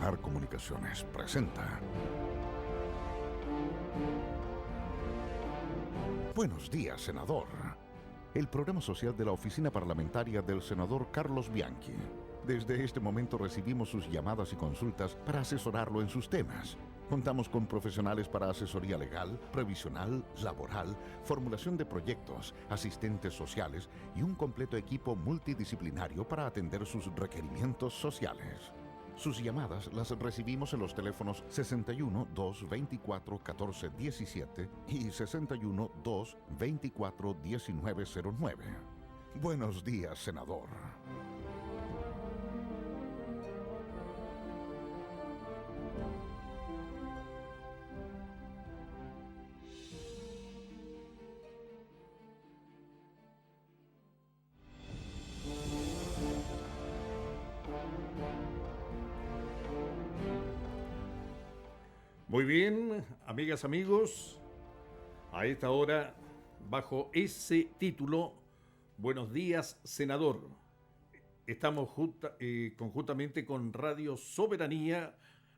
Solar Comunicaciones presenta Buenos días, senador. El programa social de la oficina parlamentaria del senador Carlos Bianchi. Desde este momento recibimos sus llamadas y consultas para asesorarlo en sus temas. Contamos con profesionales para asesoría legal, previsional, laboral, formulación de proyectos, asistentes sociales y un completo equipo multidisciplinario para atender sus requerimientos sociales. Sus llamadas las recibimos en los teléfonos 61 224 1417 y 61 224 1909. Buenos días, senador. Muy bien, amigas, amigos, a esta hora, bajo ese título, Buenos días, senador. Estamos conjuntamente con Radio Soberanía,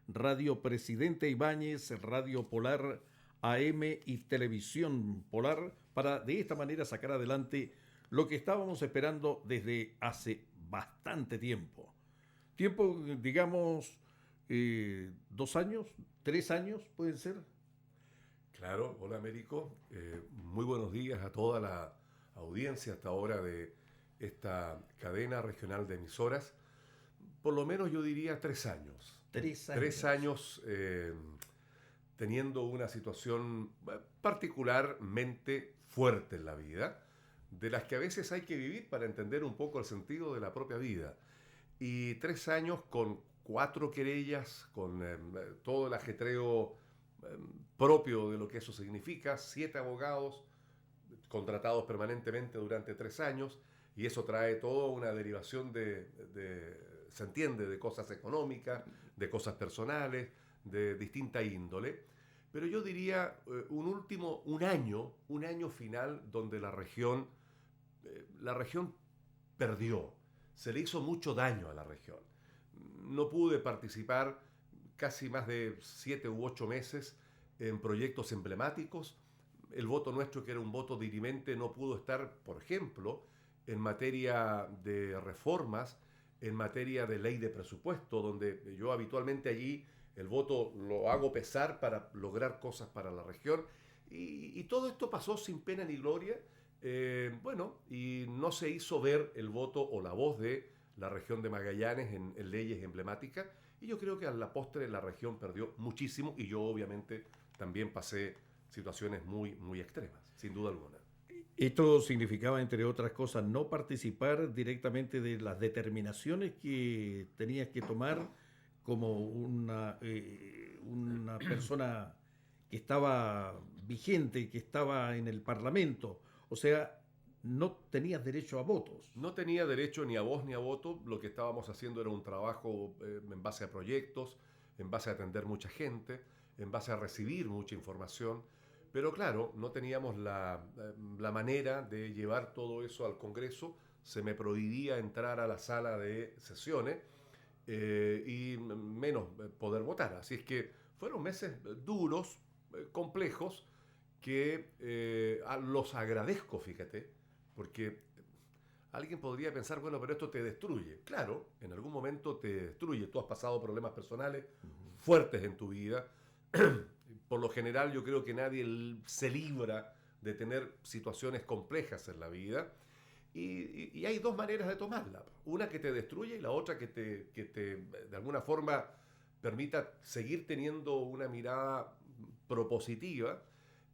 Radio Presidente Ibáñez, Radio Polar AM y Televisión Polar, para de esta manera sacar adelante lo que estábamos esperando desde hace bastante tiempo. Tiempo, digamos, 2 años, 3 años, ¿pueden ser? Claro, hola Américo, muy buenos días a toda la audiencia hasta ahora de esta cadena regional de emisoras. Por lo menos yo diría 3 años. 3 años. 3 años teniendo una situación particularmente fuerte en la vida, de las que a veces hay que vivir para entender un poco el sentido de la propia vida. Y 3 años con 4 querellas, con todo el ajetreo propio de lo que eso significa, 7 abogados contratados permanentemente durante 3 años, y eso trae toda una derivación se entiende, de cosas económicas, de cosas personales, de distinta índole. Pero yo diría un año final donde la región perdió, se le hizo mucho daño a la región. No pude participar casi más de 7 u 8 meses en proyectos emblemáticos. El voto nuestro, que era un voto dirimente, no pudo estar, por ejemplo, en materia de reformas, en materia de ley de presupuesto, donde yo habitualmente allí el voto lo hago pesar para lograr cosas para la región. Y todo esto pasó sin pena ni gloria. Y no se hizo ver el voto o la voz de la región de Magallanes en leyes emblemáticas, y yo creo que a la postre la región perdió muchísimo, y yo obviamente también pasé situaciones muy, muy extremas, sin duda alguna. Esto significaba, entre otras cosas, no participar directamente de las determinaciones que tenías que tomar como una persona que estaba vigente, que estaba en el Parlamento. O sea, no tenías derecho a votos. No tenía derecho ni a voz ni a voto. Lo que estábamos haciendo era un trabajo en base a proyectos, en base a atender mucha gente, en base a recibir mucha información. Pero claro, no teníamos la manera de llevar todo eso al Congreso. Se me prohibía entrar a la sala de sesiones y menos poder votar. Así es que fueron meses duros, complejos, que los agradezco, fíjate, porque alguien podría pensar, bueno, pero esto te destruye. Claro, en algún momento te destruye. Tú has pasado problemas personales fuertes en tu vida. Por lo general, yo creo que nadie se libra de tener situaciones complejas en la vida. Y hay 2 maneras de tomarla. Una que te destruye y la otra que te de alguna forma permita seguir teniendo una mirada propositiva,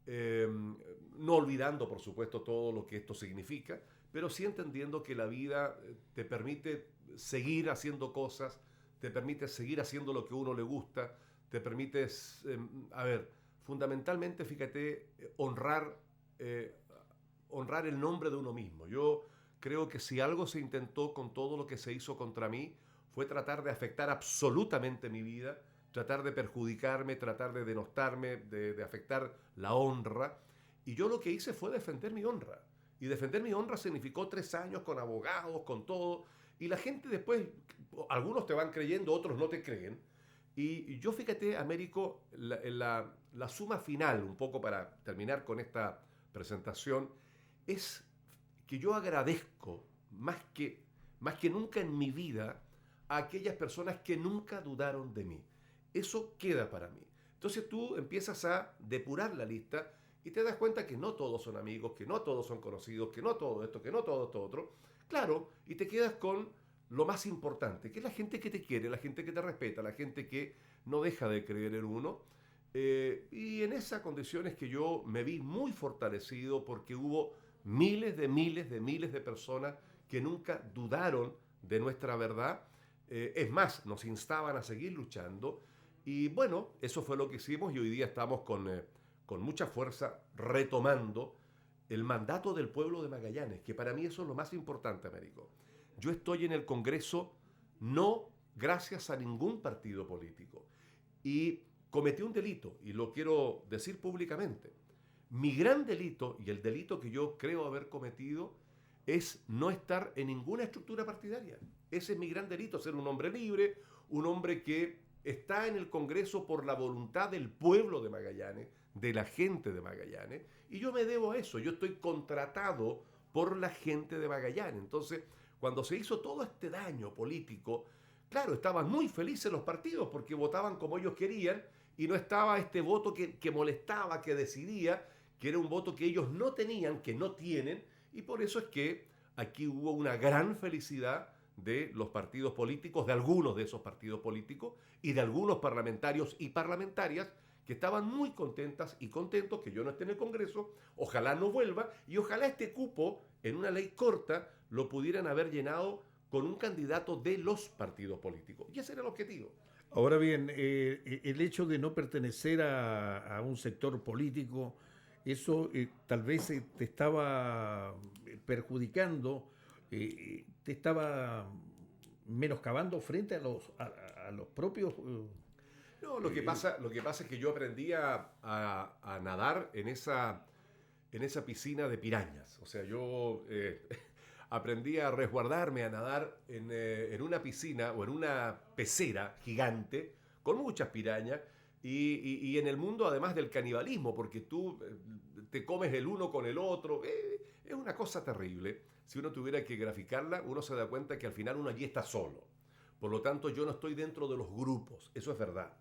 no olvidando, por supuesto, todo lo que esto significa, pero sí entendiendo que la vida te permite seguir haciendo cosas, te permite seguir haciendo lo que a uno le gusta, te permite, fundamentalmente, fíjate, honrar el nombre de uno mismo. Yo creo que si algo se intentó con todo lo que se hizo contra mí, fue tratar de afectar absolutamente mi vida, tratar de perjudicarme, tratar de denostarme, de afectar la honra. Y yo lo que hice fue defender mi honra. Y defender mi honra significó 3 años con abogados, con todo. Y la gente después, algunos te van creyendo, otros no te creen. Y yo, fíjate, Américo, la suma final, un poco para terminar con esta presentación, es que yo agradezco más que nunca en mi vida a aquellas personas que nunca dudaron de mí. Eso queda para mí. Entonces tú empiezas a depurar la lista y te das cuenta que no todos son amigos, que no todos son conocidos, que no todo esto, que no todo esto otro. Claro, y te quedas con lo más importante, que es la gente que te quiere, la gente que te respeta, la gente que no deja de creer en uno. Y en esas condiciones que yo me vi muy fortalecido porque hubo miles de personas que nunca dudaron de nuestra verdad. Es más, nos instaban a seguir luchando. Y bueno, eso fue lo que hicimos y hoy día estamos con mucha fuerza retomando el mandato del pueblo de Magallanes, que para mí eso es lo más importante, Américo. Yo estoy en el Congreso no gracias a ningún partido político. Y cometí un delito, y lo quiero decir públicamente. Mi gran delito, y el delito que yo creo haber cometido, es no estar en ninguna estructura partidaria. Ese es mi gran delito, ser un hombre libre, un hombre que está en el Congreso por la voluntad del pueblo de Magallanes, de la gente de Magallanes, y yo me debo a eso. Yo estoy contratado por la gente de Magallanes. Entonces, cuando se hizo todo este daño político, claro, estaban muy felices los partidos porque votaban como ellos querían y no estaba este voto que molestaba, que decidía, que era un voto que ellos no tenían, que no tienen, y por eso es que aquí hubo una gran felicidad de los partidos políticos, de algunos de esos partidos políticos y de algunos parlamentarios y parlamentarias que estaban muy contentas y contentos que yo no esté en el Congreso, ojalá no vuelva y ojalá este cupo en una ley corta lo pudieran haber llenado con un candidato de los partidos políticos. Y ese era el objetivo. Ahora bien, el hecho de no pertenecer a un sector político, eso tal vez te estaba perjudicando, te estaba menoscabando frente a los propios... No, lo que pasa es que yo aprendí a nadar en esa piscina de pirañas. O sea, yo aprendí a resguardarme, a nadar en una piscina o en una pecera gigante con muchas pirañas y en el mundo además del canibalismo, porque tú te comes el uno con el otro. Es una cosa terrible. Si uno tuviera que graficarla, uno se da cuenta que al final uno allí está solo. Por lo tanto, yo no estoy dentro de los grupos, eso es verdad.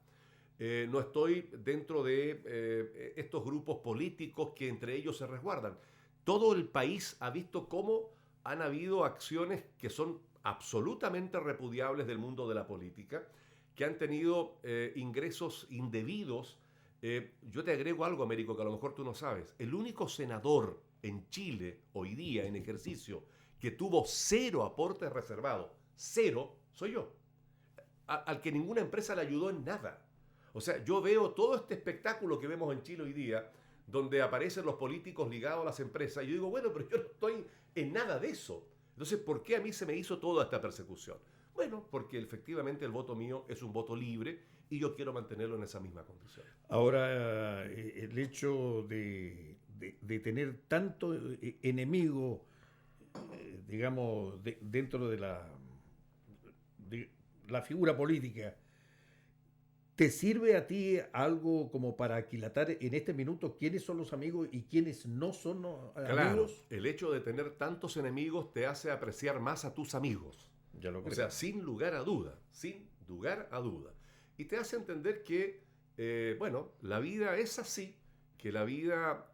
No estoy dentro de estos grupos políticos que entre ellos se resguardan. Todo el país ha visto cómo han habido acciones que son absolutamente repudiables del mundo de la política, que han tenido ingresos indebidos. Yo te agrego algo, Américo, que a lo mejor tú no sabes. El único senador en Chile hoy día en ejercicio que tuvo 0 aportes reservados, 0, soy yo. Al que ninguna empresa le ayudó en nada. O sea, yo veo todo este espectáculo que vemos en Chile hoy día, donde aparecen los políticos ligados a las empresas, y yo digo, bueno, pero yo no estoy en nada de eso. Entonces, ¿por qué a mí se me hizo toda esta persecución? Bueno, porque efectivamente el voto mío es un voto libre y yo quiero mantenerlo en esa misma condición. Ahora, el hecho de tener tanto enemigo, digamos, dentro de la figura política, ¿te sirve a ti algo como para aquilatar en este minuto quiénes son los amigos y quiénes no son Claro, amigos? el hecho de tener tantos enemigos te hace apreciar más a tus amigos. Ya lo creo. O sea, sin lugar a duda, sin lugar a duda. Y te hace entender que, bueno, la vida es así, que la vida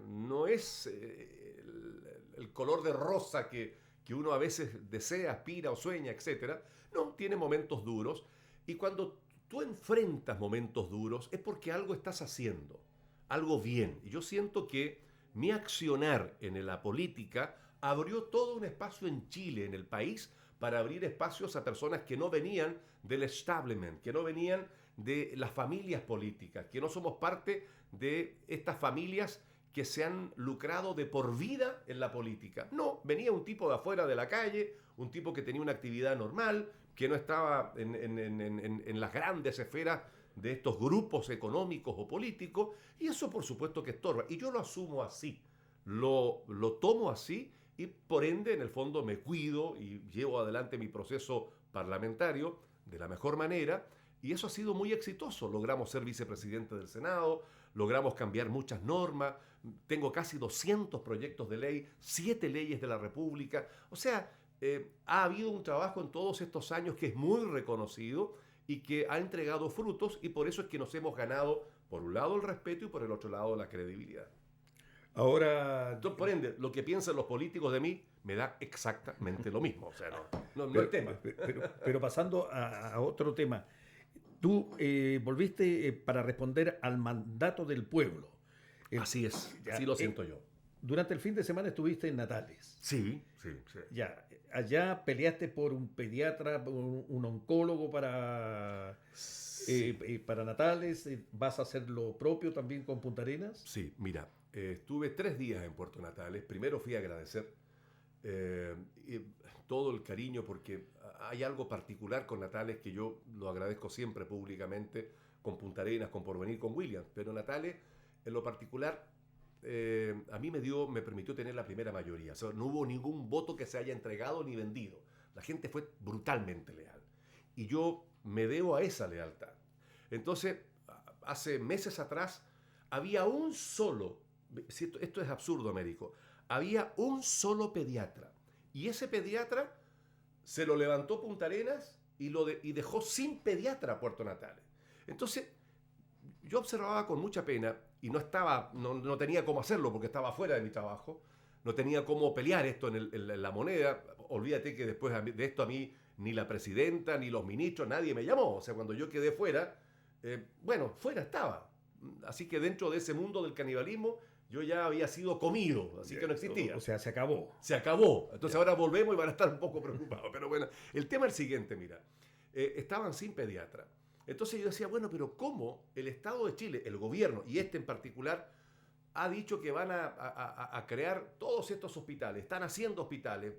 no es el color de rosa que uno a veces desea, aspira o sueña, etc. No, tiene momentos duros. Y cuando tú enfrentas momentos duros es porque algo estás haciendo, algo bien. Y yo siento que mi accionar en la política abrió todo un espacio en Chile, en el país, para abrir espacios a personas que no venían del establishment, que no venían de las familias políticas, que no somos parte de estas familias que se han lucrado de por vida en la política. No, venía un tipo de afuera de la calle, un tipo que tenía una actividad normal, que no estaba en las grandes esferas de estos grupos económicos o políticos, y eso por supuesto que estorba. Y yo lo asumo así, lo tomo así, y por ende, en el fondo, me cuido y llevo adelante mi proceso parlamentario de la mejor manera, Y eso ha sido muy exitoso. Logramos ser vicepresidente del Senado, logramos cambiar muchas normas, tengo casi 200 proyectos de ley, 7 leyes de la República. O sea, ha habido un trabajo en todos estos años que es muy reconocido y que ha entregado frutos, y por eso es que nos hemos ganado, por un lado, el respeto y por el otro lado, la credibilidad. Ahora, Entonces, por ende, lo que piensan los políticos de mí me da exactamente lo mismo. O sea, no es tema. pero pasando a otro tema, tú volviste para responder al mandato del pueblo. Así es, Ya, así lo siento yo. Durante el fin de semana estuviste en Natales. Sí. Ya, allá peleaste por un pediatra, por un oncólogo para Natales. ¿Vas a hacer lo propio también con Punta Arenas? Sí, mira, estuve 3 días en Puerto Natales. Primero fui a agradecer todo el cariño, porque hay algo particular con Natales que yo lo agradezco siempre públicamente, con Punta Arenas, con Porvenir, con Williams. Pero Natales, en lo particular, a mí me permitió tener la primera mayoría. O sea, no hubo ningún voto que se haya entregado ni vendido. La gente fue brutalmente leal. Y yo me debo a esa lealtad. Entonces, hace meses atrás, había un solo, esto es absurdo, Américo, había un solo pediatra. Y ese pediatra se lo levantó Punta Arenas y dejó sin pediatra a Puerto Natales. Entonces, yo observaba con mucha pena, y no tenía cómo hacerlo porque estaba fuera de mi trabajo, no tenía cómo pelear esto en la moneda. Olvídate que después de esto a mí ni la presidenta, ni los ministros, nadie me llamó. O sea, cuando yo quedé fuera, fuera estaba. Así que dentro de ese mundo del canibalismo, yo ya había sido comido, así que no existía. O sea, se acabó. Se acabó. Entonces ahora volvemos y van a estar un poco preocupados. Pero bueno, el tema es el siguiente, mira. Estaban sin pediatra. Entonces yo decía, bueno, pero ¿cómo el Estado de Chile, el gobierno, y este en particular, ha dicho que van a crear todos estos hospitales? Están haciendo hospitales.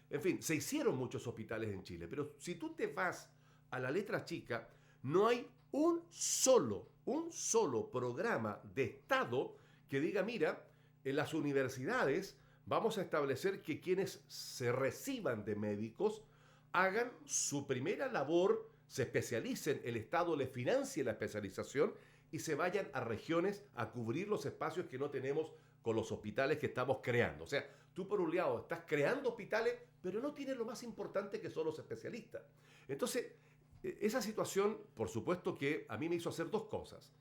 En fin, se hicieron muchos hospitales en Chile. Pero si tú te vas a la letra chica, no hay un solo programa de Estado que diga, mira, en las universidades vamos a establecer que quienes se reciban de médicos hagan su primera labor, se especialicen, el Estado les financie la especialización y se vayan a regiones a cubrir los espacios que no tenemos con los hospitales que estamos creando. O sea, tú por un lado estás creando hospitales, pero no tienes lo más importante, que son los especialistas. Entonces, esa situación, por supuesto que a mí me hizo hacer 2 cosas.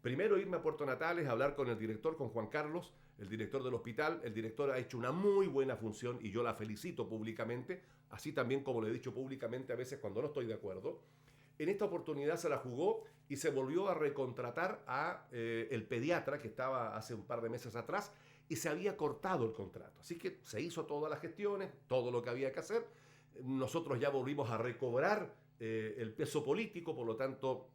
Primero, irme a Puerto Natales a hablar con el director, con Juan Carlos, el director del hospital. El director ha hecho una muy buena función y yo la felicito públicamente, así también como le he dicho públicamente a veces cuando no estoy de acuerdo. En esta oportunidad se la jugó y se volvió a recontratar a el pediatra que estaba hace un par de meses atrás, y se había cortado el contrato. Así que se hizo todas las gestiones, todo lo que había que hacer. Nosotros ya volvimos a recobrar el peso político, por lo tanto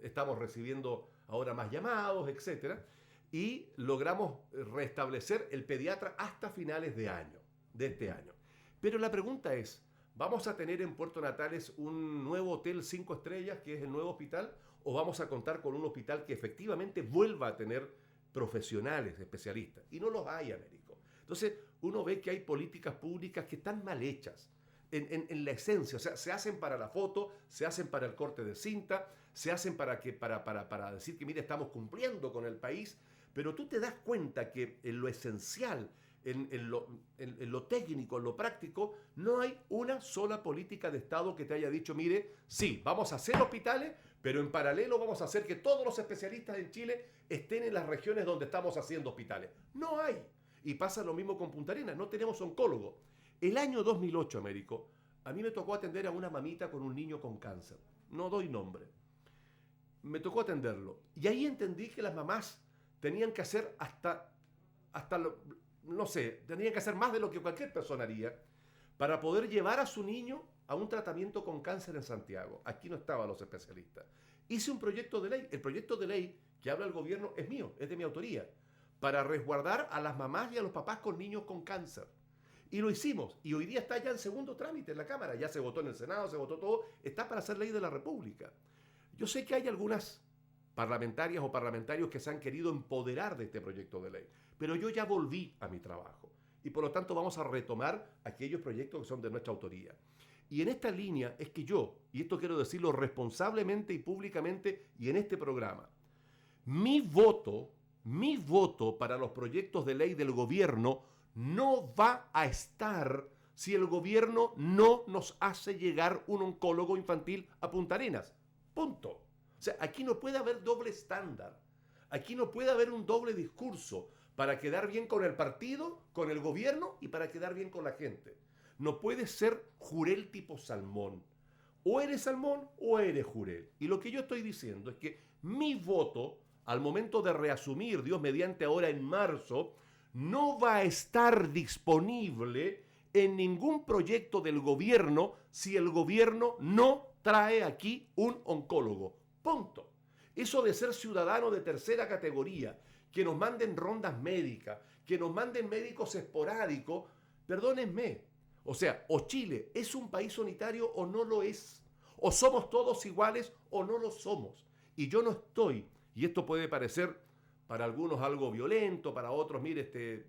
estamos recibiendo ahora más llamados, etcétera, y logramos restablecer el pediatra hasta finales de este año. Pero la pregunta es, ¿vamos a tener en Puerto Natales un nuevo hotel 5 estrellas, que es el nuevo hospital, o vamos a contar con un hospital que efectivamente vuelva a tener profesionales, especialistas? Y no los hay, Américo. Entonces, uno ve que hay políticas públicas que están mal hechas. En la esencia, o sea, se hacen para la foto, se hacen para el corte de cinta, se hacen para decir que, mire, estamos cumpliendo con el país, pero tú te das cuenta que en lo esencial, en lo técnico, en lo práctico, no hay una sola política de Estado que te haya dicho, mire, sí, vamos a hacer hospitales, pero en paralelo vamos a hacer que todos los especialistas en Chile estén en las regiones donde estamos haciendo hospitales. No hay. Y pasa lo mismo con Punta Arenas, no tenemos oncólogo. El año 2008, Américo, a mí me tocó atender a una mamita con un niño con cáncer. No doy nombre. Me tocó atenderlo. Y ahí entendí que las mamás tenían que hacer tenían que hacer más de lo que cualquier persona haría para poder llevar a su niño a un tratamiento con cáncer en Santiago. Aquí no estaban los especialistas. Hice un proyecto de ley. El proyecto de ley que habla el gobierno es mío, es de mi autoría, para resguardar a las mamás y a los papás con niños con cáncer. Y lo hicimos, y hoy día está ya en segundo trámite en la Cámara, ya se votó en el Senado, se votó todo, está para ser ley de la República. Yo sé que hay algunas parlamentarias o parlamentarios que se han querido empoderar de este proyecto de ley, pero yo ya volví a mi trabajo, y por lo tanto vamos a retomar aquellos proyectos que son de nuestra autoría. Y en esta línea es que yo, y esto quiero decirlo responsablemente y públicamente y en este programa, mi voto para los proyectos de ley del gobierno no va a estar si el gobierno no nos hace llegar un oncólogo infantil a Punta Arenas. Punto. O sea, aquí no puede haber doble estándar. Aquí no puede haber un doble discurso para quedar bien con el partido, con el gobierno y para quedar bien con la gente. No puede ser jurel tipo salmón. O eres salmón o eres jurel. Y lo que yo estoy diciendo es que mi voto, al momento de reasumir, Dios mediante ahora en marzo, no va a estar disponible en ningún proyecto del gobierno si el gobierno no trae aquí un oncólogo. Punto. Eso de ser ciudadano de tercera categoría, que nos manden rondas médicas, que nos manden médicos esporádicos, perdónenme. O sea, o Chile es un país unitario o no lo es. O somos todos iguales o no lo somos. Y yo no estoy, y esto puede parecer para algunos algo violento, para otros, mire,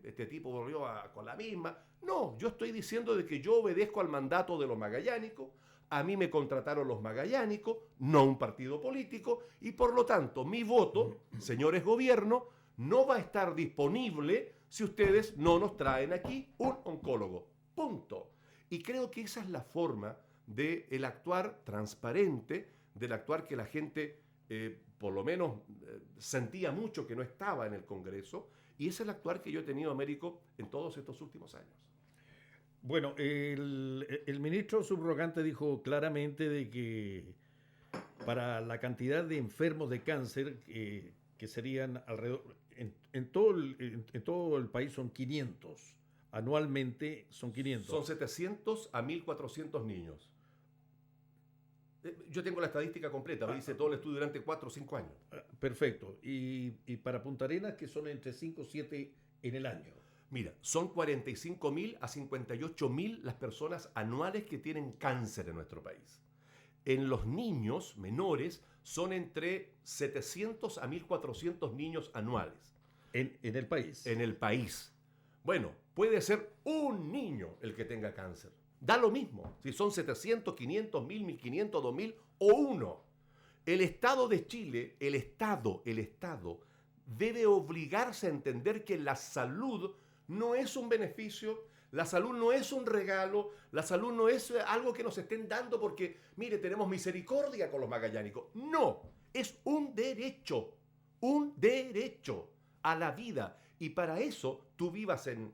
este tipo volvió con la misma. No, yo estoy diciendo de que yo obedezco al mandato de los magallánicos. A mí me contrataron los magallánicos, no un partido político, y por lo tanto mi voto, señores gobierno, no va a estar disponible si ustedes no nos traen aquí un oncólogo. Punto. Y creo que esa es la forma del actuar transparente, del actuar que la gente, por lo menos, sentía mucho que no estaba en el Congreso, y ese es el actuar que yo he tenido, Américo, en todos estos últimos años. Bueno, el ministro subrogante dijo claramente de que para la cantidad de enfermos de cáncer que serían alrededor, en todo el país son 500, anualmente son 500. Son 700 a 1.400 niños. Yo tengo la estadística completa, hice todo el estudio durante 4 o 5 años. Perfecto. Y para Punta Arenas, que son entre 5 o 7 en el año. Mira, son 45.000 a 58.000 las personas anuales que tienen cáncer en nuestro país. En los niños menores son entre 700 a 1.400 niños anuales. ¿En el país? En el país. Bueno, puede ser un niño el que tenga cáncer. Da lo mismo, si son 700, 500, 1.000, 1.500, 2.000 o uno. El Estado de Chile, el Estado debe obligarse a entender que la salud no es un beneficio, la salud no es un regalo, la salud no es algo que nos estén dando porque, mire, tenemos misericordia con los magallánicos. No, es un derecho a la vida. Y para eso tú vivas en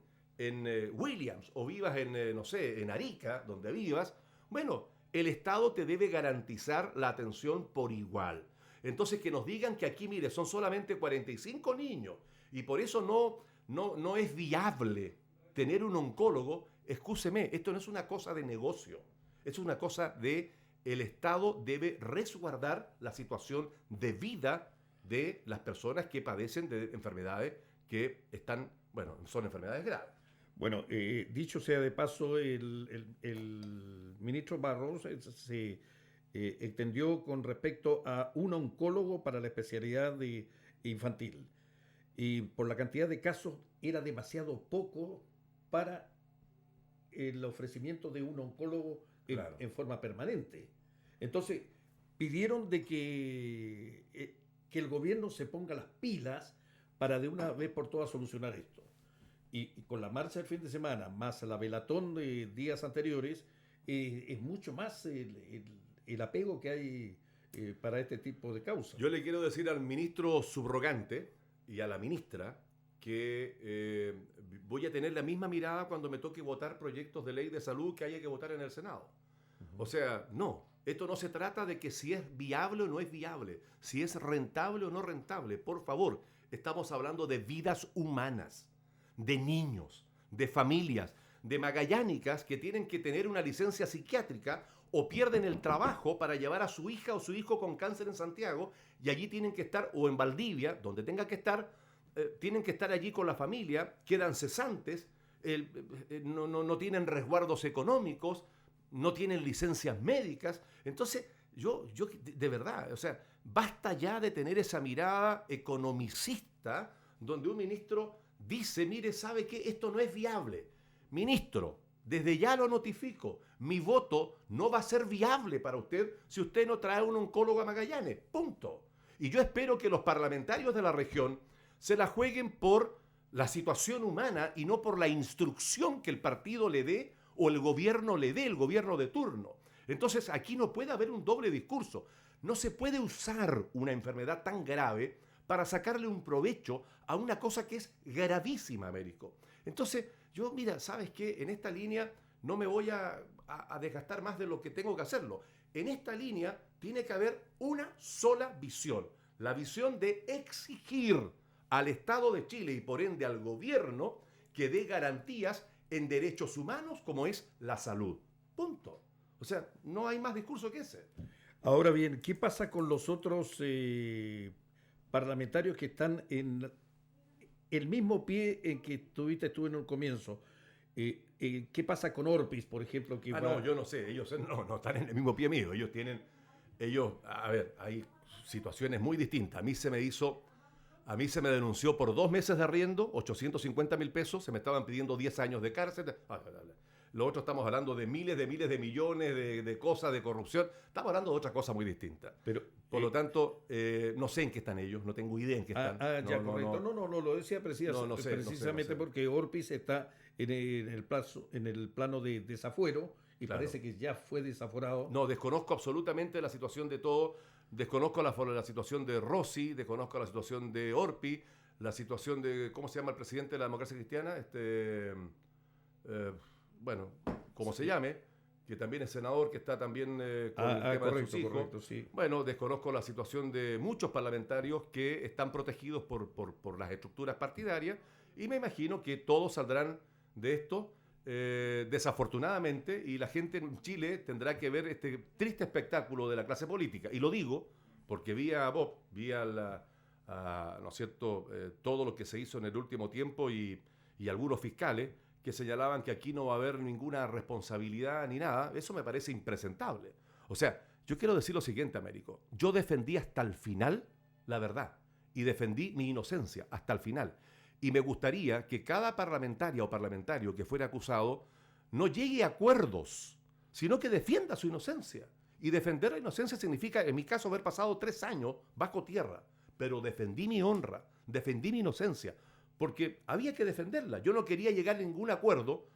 Williams o vivas en Arica, donde vivas, bueno, el Estado te debe garantizar la atención por igual. Entonces que nos digan que aquí, mire, son solamente 45 niños y por eso no es viable tener un oncólogo, excúseme, esto no es una cosa de negocio, es una cosa de el Estado debe resguardar la situación de vida de las personas que padecen de enfermedades que son enfermedades graves. Bueno, dicho sea de paso, el ministro Barros se extendió con respecto a un oncólogo para la especialidad de infantil. Y por la cantidad de casos era demasiado poco para el ofrecimiento de un oncólogo Claro. en forma permanente. Entonces, pidieron de que el gobierno se ponga las pilas para de una vez por todas solucionar esto. Y con la marcha del fin de semana, más la velatón de días anteriores, es mucho más el apego que hay para este tipo de causas. Yo le quiero decir al ministro subrogante y a la ministra que voy a tener la misma mirada cuando me toque votar proyectos de ley de salud que haya que votar en el Senado. Uh-huh. O sea, no, esto no se trata de que si es viable o no es viable, si es rentable o no rentable. Por favor, estamos hablando de vidas humanas, de niños, de familias, de magallánicas que tienen que tener una licencia psiquiátrica o pierden el trabajo para llevar a su hija o su hijo con cáncer en Santiago y allí tienen que estar, o en Valdivia, donde tenga que estar, tienen que estar allí con la familia, quedan cesantes, no tienen resguardos económicos, no tienen licencias médicas. Entonces, yo de verdad, o sea, basta ya de tener esa mirada economicista donde un ministro dice, mire, ¿sabe qué? Esto no es viable. Ministro, Desde ya lo notifico. Mi voto no va a ser viable para usted si usted no trae un oncólogo a Magallanes. Punto. Y yo espero que los parlamentarios de la región se la jueguen por la situación humana y no por la instrucción que el partido le dé o el gobierno le dé, el gobierno de turno. Entonces aquí no puede haber un doble discurso. No se puede usar una enfermedad tan grave para sacarle un provecho a una cosa que es gravísima, Américo. Entonces, yo, mira, ¿sabes qué? En esta línea no me voy a desgastar más de lo que tengo que hacerlo. En esta línea tiene que haber una sola visión. La visión de exigir al Estado de Chile y por ende al gobierno que dé garantías en derechos humanos como es la salud. Punto. O sea, no hay más discurso que ese. Ahora bien, ¿qué pasa con los otros parlamentarios que están en el mismo pie en que estuviste tú en un comienzo? ¿Qué pasa con Orpis, por ejemplo? No, yo no sé, ellos no están en el mismo pie mío, a ver, hay situaciones muy distintas. A mí se me denunció por 2 meses de arriendo, 850.000 pesos, se me estaban pidiendo 10 años de cárcel. Lo otro estamos hablando de miles de millones de cosas, de corrupción. Estamos hablando de otra cosa muy distinta. Pero, por lo tanto, no sé en qué están ellos, no tengo idea en qué están. Correcto. No, lo decía precisamente porque Orpis está en el plano de desafuero y claro, parece que ya fue desaforado. No, desconozco absolutamente la situación de todo. Desconozco la situación de Rossi, desconozco la situación de Orpi, la situación de, ¿cómo se llama el presidente de la democracia cristiana? Bueno, como se llame, que también es senador, que está también con el tema de sus hijos. Correcto, sí. Bueno, desconozco la situación de muchos parlamentarios que están protegidos por las estructuras partidarias y me imagino que todos saldrán de esto desafortunadamente, y la gente en Chile tendrá que ver este triste espectáculo de la clase política. Y lo digo porque vi a Bob, ¿no es cierto?, todo lo que se hizo en el último tiempo y algunos fiscales que señalaban que aquí no va a haber ninguna responsabilidad ni nada. Eso me parece impresentable. O sea, yo quiero decir lo siguiente, Américo. Yo defendí hasta el final la verdad y defendí mi inocencia hasta el final. Y me gustaría que cada parlamentaria o parlamentario que fuera acusado no llegue a acuerdos, sino que defienda su inocencia. Y defender la inocencia significa, en mi caso, haber pasado 3 años bajo tierra. Pero defendí mi honra, defendí mi inocencia, porque había que defenderla. Yo no quería llegar a ningún acuerdo,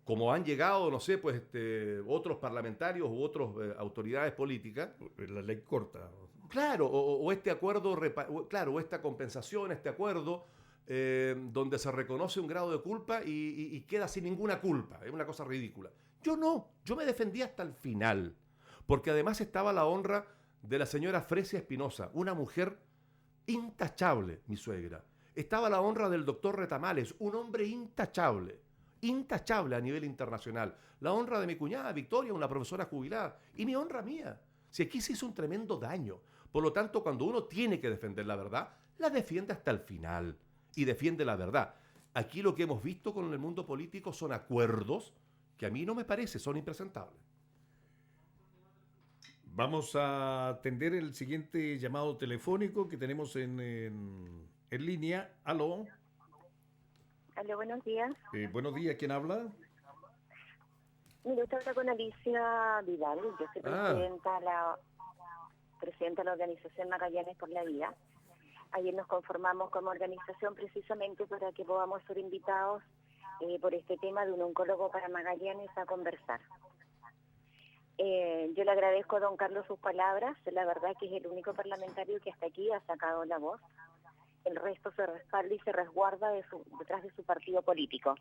como han llegado, no sé, pues otros parlamentarios u otras autoridades políticas. La ley corta. Claro, o este acuerdo, claro, o esta compensación, este acuerdo donde se reconoce un grado de culpa y queda sin ninguna culpa. Es una cosa ridícula. Yo no, yo me defendí hasta el final, porque además estaba la honra de la señora Fresia Espinosa, una mujer intachable, mi suegra. Estaba la honra del doctor Retamales, un hombre intachable a nivel internacional. La honra de mi cuñada Victoria, una profesora jubilada, y mi honra mía. Si aquí se hizo un tremendo daño. Por lo tanto, cuando uno tiene que defender la verdad, la defiende hasta el final y defiende la verdad. Aquí lo que hemos visto con el mundo político son acuerdos que a mí no me parece, son impresentables. Vamos a atender el siguiente llamado telefónico que tenemos en línea. Aló. Aló, buenos días. Buenos días, ¿quién habla? Mire, usted habla con Alicia Vidal. Yo soy presidenta de la organización Magallanes por la Vida. Ayer nos conformamos como organización precisamente para que podamos ser invitados por este tema de un oncólogo para Magallanes a conversar. Yo le agradezco a don Carlos sus palabras. La verdad que es el único parlamentario que hasta aquí ha sacado la voz. El resto se respalda y se resguarda detrás de su partido político.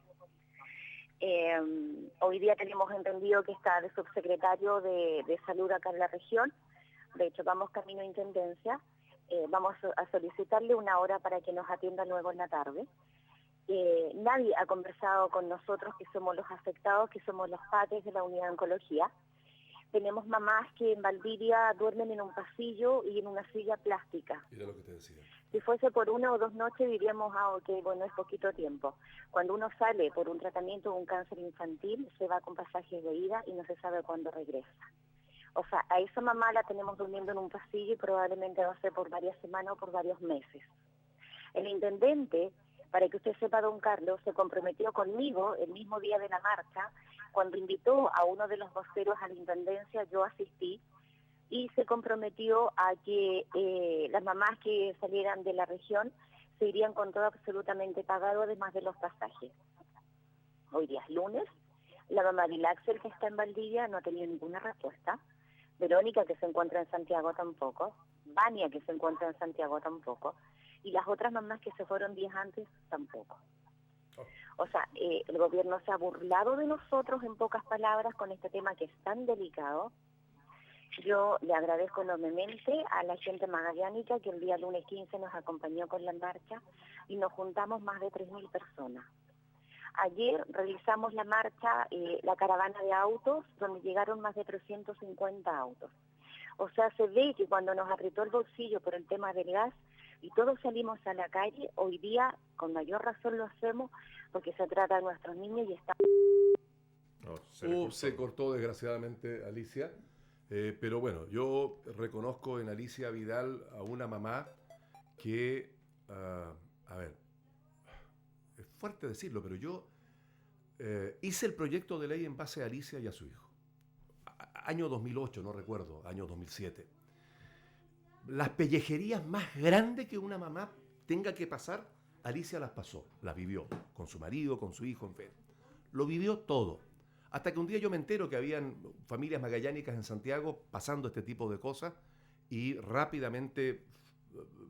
Hoy día tenemos entendido que está el subsecretario de Salud acá en la región. De hecho, vamos camino a Intendencia. Vamos a solicitarle una hora para que nos atienda luego en la tarde. Nadie ha conversado con nosotros, que somos los afectados, que somos los padres de la unidad de oncología. Tenemos mamás que en Valdivia duermen en un pasillo y en una silla plástica. Era lo que te decía. Si fuese por 1 o 2 noches diríamos, ok, bueno, es poquito tiempo. Cuando uno sale por un tratamiento de un cáncer infantil, se va con pasajes de ida y no se sabe cuándo regresa. O sea, a esa mamá la tenemos durmiendo en un pasillo y probablemente va a ser por varias semanas o por varios meses. El intendente, para que usted sepa, don Carlos, se comprometió conmigo el mismo día de la marcha Cuando invitó a uno de los voceros a la Intendencia, yo asistí y se comprometió a que las mamás que salieran de la región se irían con todo absolutamente pagado, además de los pasajes. Hoy día es lunes, la mamá de Axel, que está en Valdivia, no ha tenido ninguna respuesta. Verónica, que se encuentra en Santiago, tampoco. Vania, que se encuentra en Santiago, tampoco. Y las otras mamás que se fueron días antes, tampoco. O sea, el gobierno se ha burlado de nosotros, en pocas palabras, con este tema que es tan delicado. Yo le agradezco enormemente a la gente magallánica que el día lunes 15 nos acompañó con la marcha y nos juntamos más de 3.000 personas. Ayer realizamos la marcha, la caravana de autos, donde llegaron más de 350 autos. O sea, se ve que cuando nos apretó el bolsillo por el tema del gas y todos salimos a la calle, hoy día con mayor razón lo hacemos porque se trata de nuestros niños y está... Se cortó desgraciadamente, Alicia. Pero bueno, yo reconozco en Alicia Vidal a una mamá que, a ver, es fuerte decirlo, pero yo hice el proyecto de ley en base a Alicia y a su hijo. Año 2008, no recuerdo, año 2007. Las pellejerías más grandes que una mamá tenga que pasar, Alicia las pasó, las vivió, con su marido, con su hijo, en fin. Lo vivió todo. Hasta que un día yo me entero que habían familias magallánicas en Santiago pasando este tipo de cosas y rápidamente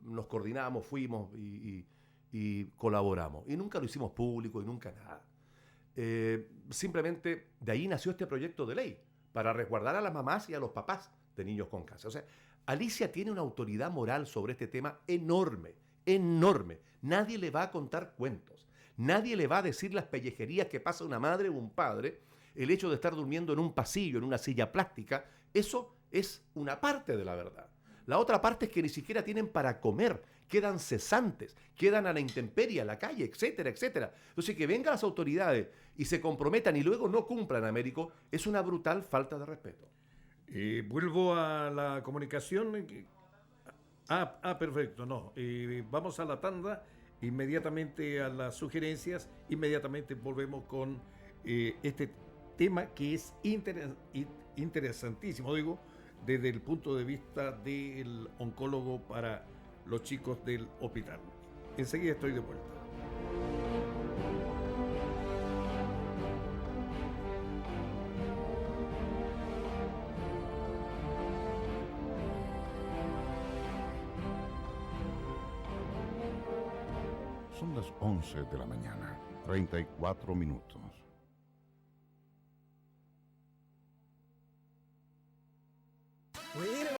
nos coordinamos, fuimos y colaboramos. Y nunca lo hicimos público y nunca nada. Simplemente de ahí nació este proyecto de ley para resguardar a las mamás y a los papás de niños con cáncer. O sea, Alicia tiene una autoridad moral sobre este tema enorme, enorme. Nadie le va a contar cuentos. Nadie le va a decir las pellejerías que pasa una madre o un padre. El hecho de estar durmiendo en un pasillo, en una silla plástica, eso es una parte de la verdad. La otra parte es que ni siquiera tienen para comer, quedan cesantes, quedan a la intemperie, a la calle, etcétera, etcétera. Entonces, que vengan las autoridades y se comprometan y luego no cumplan, Américo, es una brutal falta de respeto. Vuelvo a la comunicación. Perfecto, no. Vamos a la tanda, inmediatamente a las sugerencias, inmediatamente volvemos con este tema que es interesantísimo, digo, desde el punto de vista del oncólogo para los chicos del hospital. Enseguida estoy de vuelta. Son las 11 de la mañana, 34 minutos. Wait a